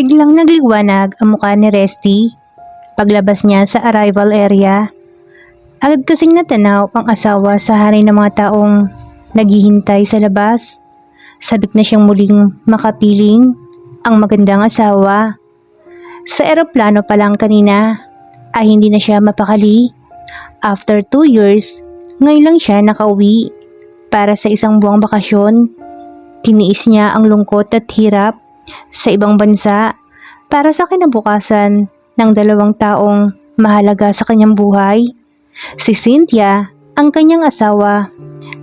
Biglang nagliwanag ang mukha ni Resty paglabas niya sa arrival area. Agad kasing natanaw ang asawa sa hari ng mga taong naghihintay sa labas. Sabik na siyang muling makapiling ang magandang asawa. Sa eroplano pa lang kanina ay hindi na siya mapakali. After 2 years, ngayon lang siya nakauwi para sa isang buwang bakasyon. Tiniis niya ang lungkot at hirap sa ibang bansa para sa kinabukasan ng 2 taong mahalaga sa kanyang buhay. Si Cynthia, ang kanyang asawa,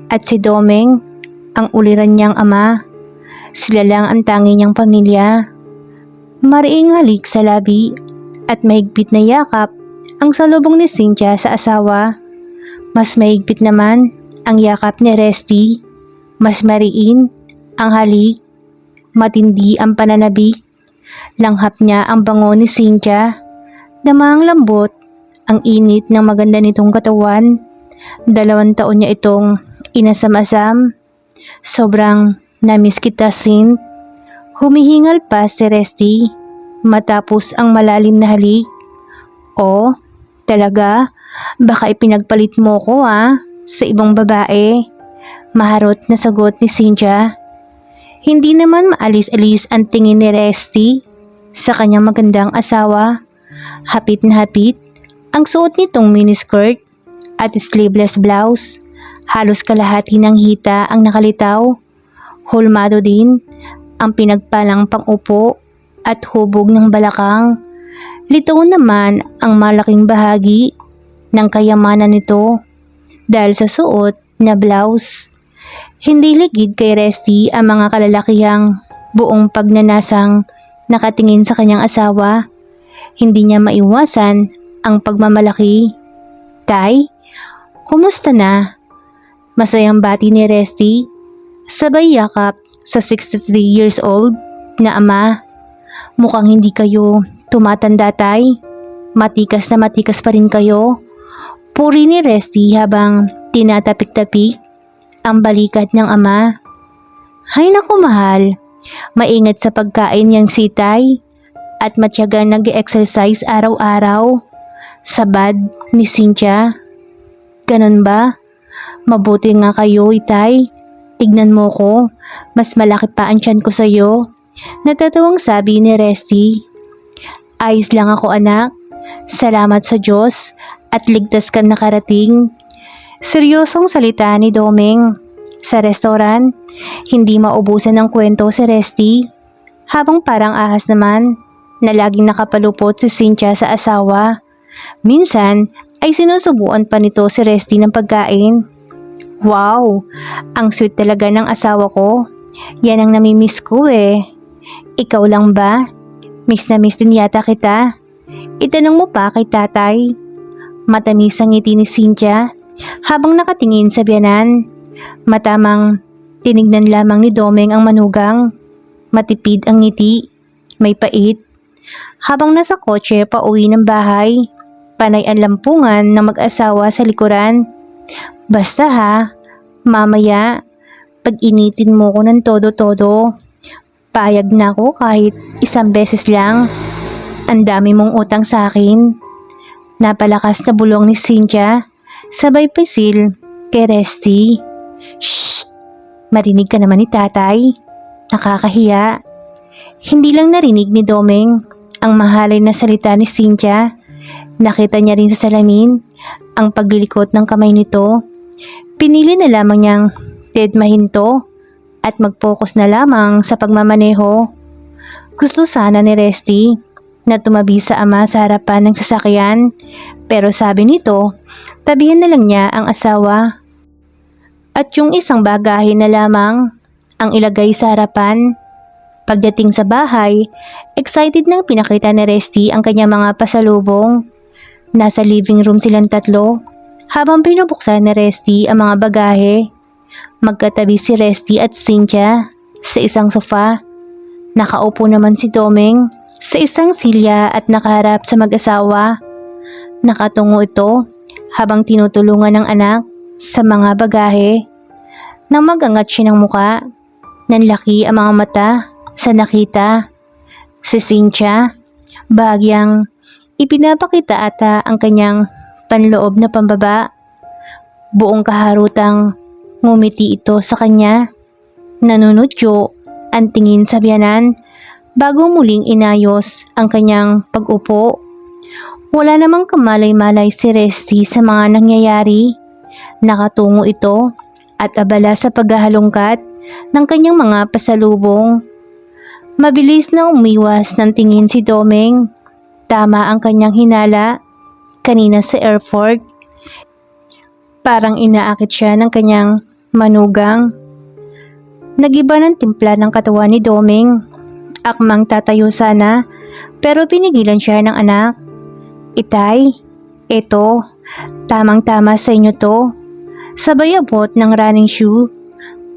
at si Domeng, ang uliran niyang ama. Sila lang ang tangi niyang pamilya. Mariing halik sa labi at mahigpit na yakap ang salubong ni Cynthia sa asawa. Mas mahigpit naman ang yakap ni Resty. Mas mariin ang halik. Matindi ang pananabik. Langhap niya ang bango ni Cynthia. Damang lambot ang init ng maganda nitong katawan. 2 taon niya itong inasam-asam. Sobrang namiss kita, Cynth. Humihingal pa si Resty matapos ang malalim na halik. Oh, talaga? Baka ipinagpalit mo ko sa ibang babae. Maharot na sagot ni Cynthia. Hindi naman maalis-alis ang tingin ni Resty sa kanyang magandang asawa. Hapit na hapit ang suot nitong miniskirt at sleeveless blouse. Halos kalahati ng hita ang nakalitaw. Hulmado din ang pinagpalang pangupo at hubog ng balakang. Litaw naman ang malaking bahagi ng kayamanan nito dahil sa suot na blouse. Hindi ligid kay Resty ang mga kalalakihang buong pagnanasang nakatingin sa kanyang asawa. Hindi niya maiwasan ang pagmamalaki. Tay, kumusta na? Masayang bati ni Resty, sabay yakap sa 63 years old na ama. Mukhang hindi kayo tumatanda, Tay. Matikas na matikas pa rin kayo. Puri ni Resty habang tinatapik-tapik ang balikat ng ama. Hay naku mahal, maingat sa pagkain niyang si Tay at matyagang nag-exercise araw-araw. Sabad ni Cynthia. Ganon ba? Mabuti nga kayo, Itay. Tignan mo ko, mas malaki pa ang tiyan ko sa'yo. Natatawang sabi ni Resty. Ayos lang ako, anak. Salamat sa Diyos at ligtas kang nakarating. Seryosong salita ni Domeng. Sa restaurant, hindi maubusan ng kwento si Resty. Habang parang ahas naman na laging nakapalupot si Cynthia sa asawa. Minsan ay sinusubuan pa nito si Resty ng pagkain. Wow, ang sweet talaga ng asawa ko. Yan ang namimiss ko eh. Ikaw lang ba? Miss na miss din yata kita. Itanong mo pa kay tatay. Matamis ang ngiti ni Cynthia habang nakatingin sa biyanan. Matamang tinignan lamang ni Domeng ang manugang. Matipid ang ngiti, may pait. Habang nasa kotse pa uwi ng bahay, panay ang lampungan ng mag-asawa sa likuran. Basta mamaya, pag-initin mo ko ng todo-todo. Payag na ako kahit isang beses lang. Ang dami mong utang sa akin. Napalakas na bulong ni Cynthia, sabay pisil kay Resty. Shh! Marinig ka naman ni tatay. Nakakahiya. Hindi lang narinig ni Domeng ang mahalay na salita ni Cynthia. Nakita niya rin sa salamin ang paglilikot ng kamay nito. Pinili na lamang niyang dedmahin to at mag-focus na lamang sa pagmamaneho. Gusto sana ni Resty na tumabi sa ama sa harapan ng sasakyan, pero sabi nito, tabihan na lang niya ang asawa. At yung isang bagahe na lamang ang ilagay sa harapan. Pagdating sa bahay, excited nang pinakita ni Resty ang kanyang mga pasalubong. Nasa living room silang tatlo habang pinubuksan ni Resty ang mga bagahe. Magkatabi si Resty at Cynthia sa isang sofa. Nakaupo naman si Domeng sa isang silya at nakaharap sa mag-asawa. Nakatungo ito habang tinutulungan ng anak sa mga bagahe. Nang magangat siya ng muka, nanlaki ang mga mata sa nakita. Si Cynthia, bahagyang ipinapakita ata ang kanyang panloob na pambaba. Buong kaharutang ngumiti ito sa kanya. Nanunutyo ang tingin sa biyanan bago muling inayos ang kanyang pag-upo. Wala namang kamalay-malay si Resty sa mga nangyayari. Nakatungo ito at abala sa paghahalongkat ng kanyang mga pasalubong. Mabilis na umiwas ng tingin si Domeng. Tama ang kanyang hinala kanina sa airport. Parang inaakit siya ng kanyang manugang. Nagiba ng timpla ng katawan ni Domeng. Akmang tatayo sana pero pinigilan siya ng anak. Itay, eto, tamang-tama sa inyo to. Sabay abot ng running shoe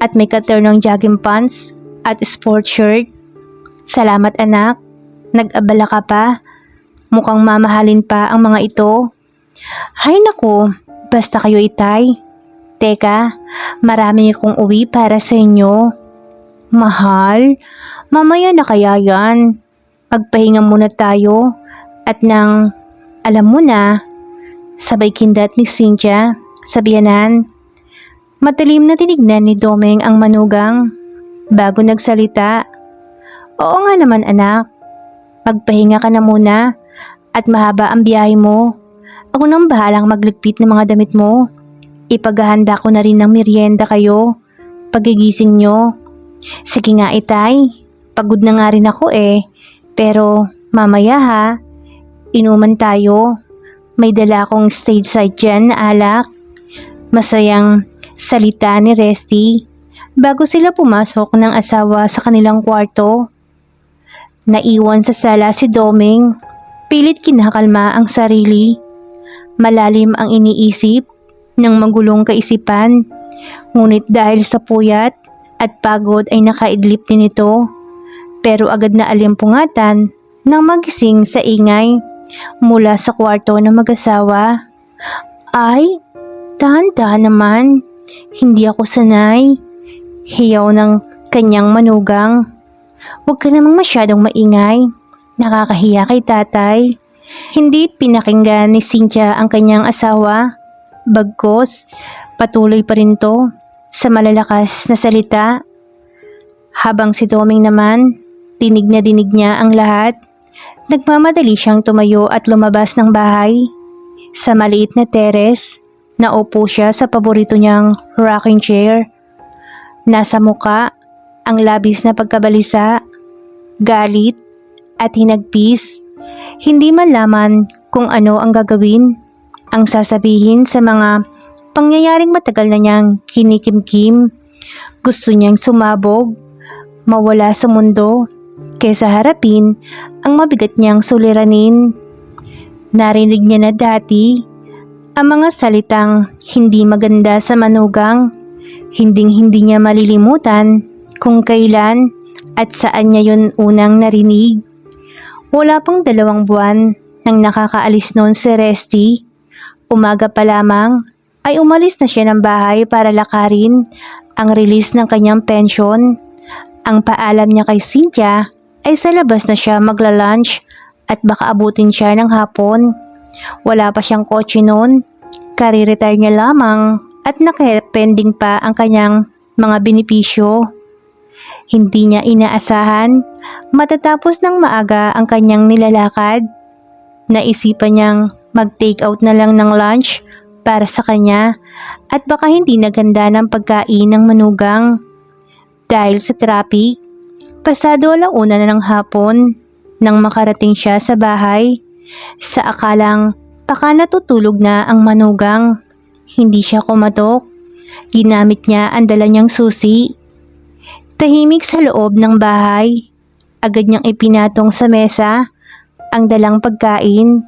at may katernong jogging pants at sport shirt. Salamat anak, nag-abala ka pa. Mukhang mamahalin pa ang mga ito. Hay naku, basta kayo itay. Teka, marami akong uwi para sa inyo. Mahal, mamaya na kaya yan. Pagpahinga muna tayo at nang alam mo na, sabay kindat ni Cynthia sa biyanan. Matalim na tinignan ni Domeng ang manugang bago nagsalita. Oo nga naman anak, magpahinga ka na muna at mahaba ang biyahe mo. Ako nang bahalang magligpit ng mga damit mo. Ipaghahanda ko na rin ng merienda kayo pagigising nyo. Sige nga itay, pagod na nga rin ako pero mamaya ha, inuman tayo. May dala akong stage side dyan na alak. Masayang salita ni Resty bago sila pumasok ng asawa sa kanilang kwarto. Naiwan sa sala si Domeng. Pilit kinakalma ang sarili. Malalim ang iniisip ng magulong kaisipan. Ngunit dahil sa puyat at pagod ay nakaidlip din ito. Pero agad na alimpungatan nang magising sa ingay mula sa kwarto ng mag-asawa. Ay, dahan-dahan naman. Hindi ako sanay. Hiyaw ng kanyang manugang. Huwag ka namang masyadong maingay. Nakakahiya kay tatay. Hindi pinakinggan ni Cynthia ang kanyang asawa. Bagkus, patuloy pa rin to sa malalakas na salita. Habang si Doming naman, dinig na dinig niya ang lahat. Nagmamadali siyang tumayo at lumabas ng bahay. Sa maliit na teres, naupo siya sa paborito niyang rocking chair. Nasa muka ang labis na pagkabalisa, galit at hinagpis. Hindi malaman kung ano ang gagawin, ang sasabihin sa mga pangyayaring matagal na niyang kinikimkim. Gusto niyang sumabog, mawala sa mundo, kaysa harapin ang mabigat niyang suliranin. Narinig niya na dati ang mga salitang hindi maganda sa manugang. Hinding-hindi niya malilimutan kung kailan at saan niya yun unang narinig. Wala pang 2 buwan nang nakakaalis noon si Resty. Umaga pa lamang ay umalis na siya ng bahay para lakarin ang release ng kanyang pensyon. Ang paalam niya kay Cynthia ay sa labas na siya magla-lunch at baka abutin siya ng hapon. Wala pa siyang kotse noon, kare-retire niya lamang at nakapending pa ang kanyang mga benepisyo. Hindi niya inaasahan matatapos ng maaga ang kanyang nilalakad. Naisipan niyang mag-take out na lang ng lunch para sa kanya at baka hindi naganda ng pagkain ng manugang. Dahil sa traffic, pasado 1:00 na ng hapon nang makarating siya sa bahay. Sa akalang baka natutulog na ang manugang, hindi siya kumatok. Ginamit niya ang dala niyang susi. Tahimik sa loob ng bahay. Agad niyang ipinatong sa mesa ang dalang pagkain.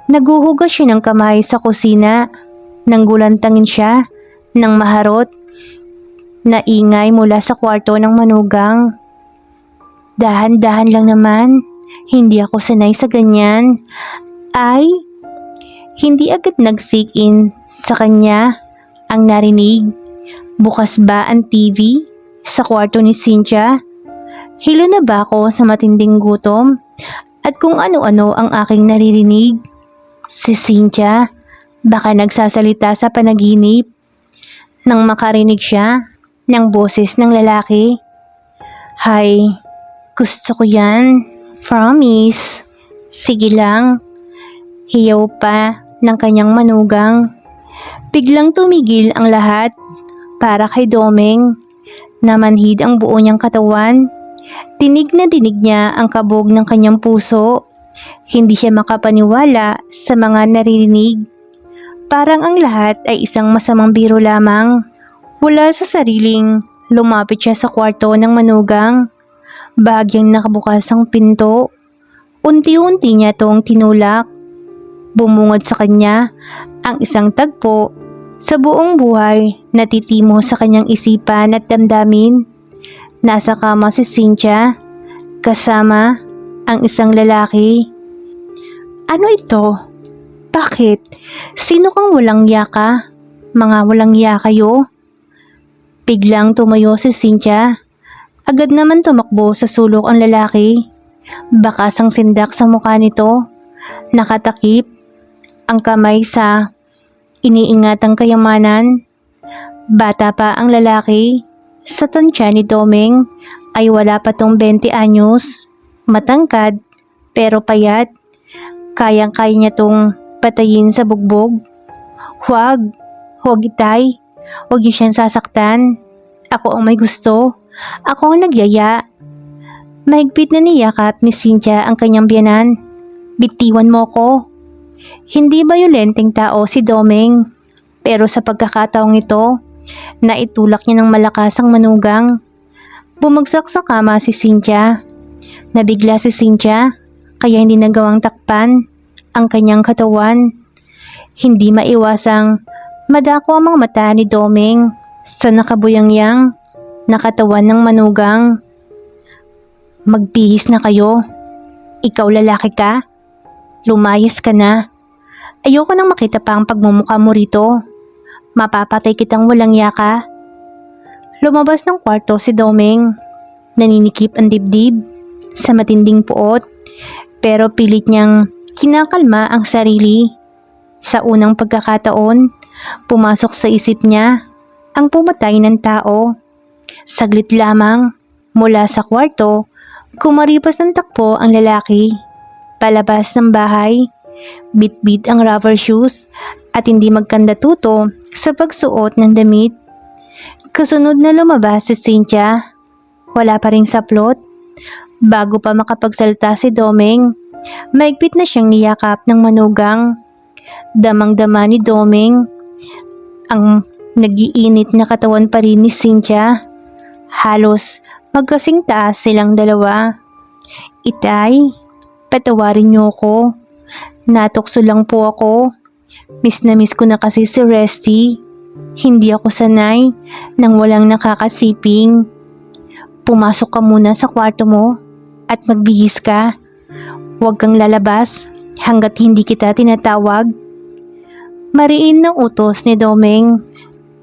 Naguhugas siya ng kamay sa kusina nang gulantangin siya ng maharot na ingay mula sa kwarto ng manugang. Dahan-dahan lang naman, hindi ako sanay sa ganyan. Ay, hindi agad nag-sink in sa kanya ang narinig. Bukas ba ang TV sa kwarto ni Cynthia? Hilo na ba ako sa matinding gutom? At kung ano-ano ang aking naririnig? Si Cynthia, baka nagsasalita sa panaginip. Nang makarinig siya ng boses ng lalaki. Hay, gusto ko yan. Promise. Sige lang. Hiyaw pa ng kanyang manugang. Biglang tumigil ang lahat para kay Domeng. Namanhid ang buo niyang katawan. Dinig na dinig niya ang kabog ng kanyang puso. Hindi siya makapaniwala sa mga naririnig. Parang ang lahat ay isang masamang biro lamang. Wala sa sariling, lumapit siya sa kwarto ng manugang. Bahagyang nakabukas ang pinto. Unti-unti niya itong tinulak. Bumungad sa kanya ang isang tagpo sa buong buhay na titimo sa kanyang isipan at damdamin. Nasa kama si Cynthia, kasama ang isang lalaki. Ano ito? Bakit? Sino kang walang yaka? Mga walang yaka kayo? Biglang tumayo si Cynthia. Agad naman tumakbo sa sulok ang lalaki. Bakas ang sindak sa mukha nito. Nakatakip ang kamay sa iniingatang kayamanan. Bata pa ang lalaki. Sa tansya ni Domeng ay wala pa tong 20 anyos. Matangkad pero payat. Kayang-kaya niya tong patayin sa bugbog. Huwag itay. Huwag niyo siyang sasaktan. Ako ang may gusto. Ako ang nagyaya. Mahigpit na niyakap ni Cynthia ang kanyang biyanan. Bitiwan mo ko. Hindi bayolenteng tao si Domeng. Pero sa pagkakataong ito, naitulak niya ng malakas ang manugang. Bumagsak sa kama si Cynthia. Nabigla si Cynthia, kaya hindi nagawang takpan ang kanyang katawan. Hindi maiwasang madako ang mga mata ni Domeng sa nakabuyangyang nakatawan ng manugang. Magbihis na kayo. Ikaw lalaki ka? Lumayas ka na. Ayoko nang makita pa ang pagmumukha mo rito. Mapapatay kitang walang yaka. Lumabas ng kwarto si Domeng. Naninikip ang dibdib sa matinding puot, pero pilit niyang kinakalma ang sarili. Sa unang pagkakataon, pumasok sa isip niya ang pumatay ng tao. Saglit lamang, mula sa kwarto, kumaripas ng takbo ang lalaki. Palabas ng bahay, bit-bit ang rubber shoes at hindi magkandatuto sa pagsuot ng damit. Kasunod na lumabas si Cynthia. Wala pa ring saplot. Bago pa makapagsalita si Domeng, maigpit na siyang niyakap ng manugang. Damang-dama ni Domeng ang nagiinit na katawan pa rin ni Cynthia. Halos magkasing taas silang dalawa. Itay, patawarin niyo ko. Natukso lang po ako. Miss na miss ko na kasi si Resty. Hindi ako sanay nang walang nakakasiping. Pumasok ka muna sa kwarto mo at magbihis ka. Huwag kang lalabas hanggat hindi kita tinatawag. Mariin ng utos ni Domeng.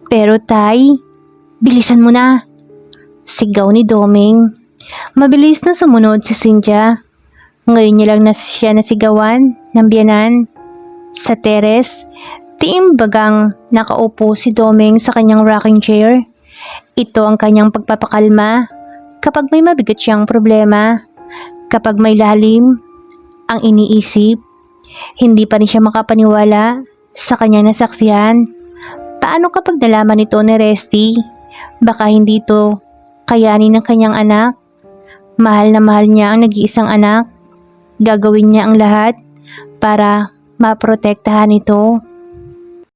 Pero tay, bilisan mo na. Sigaw ni Domeng. Mabilis na sumunod si Cynthia. Ngayon niya lang na siya nasigawan ng biyanan. Sa teres, tiimbagang nakaupo si Domeng sa kanyang rocking chair. Ito ang kanyang pagpapakalma kapag may mabigat siyang problema. Kapag may lalim ang iniisip, hindi pa rin siya makapaniwala sa kanyang nasaksihan. Paano kapag nalaman ito ni Resty? Baka hindi ito kayanin ng kanyang anak. Mahal na mahal niya ang nag-iisang anak. Gagawin niya ang lahat para maprotektahan ito.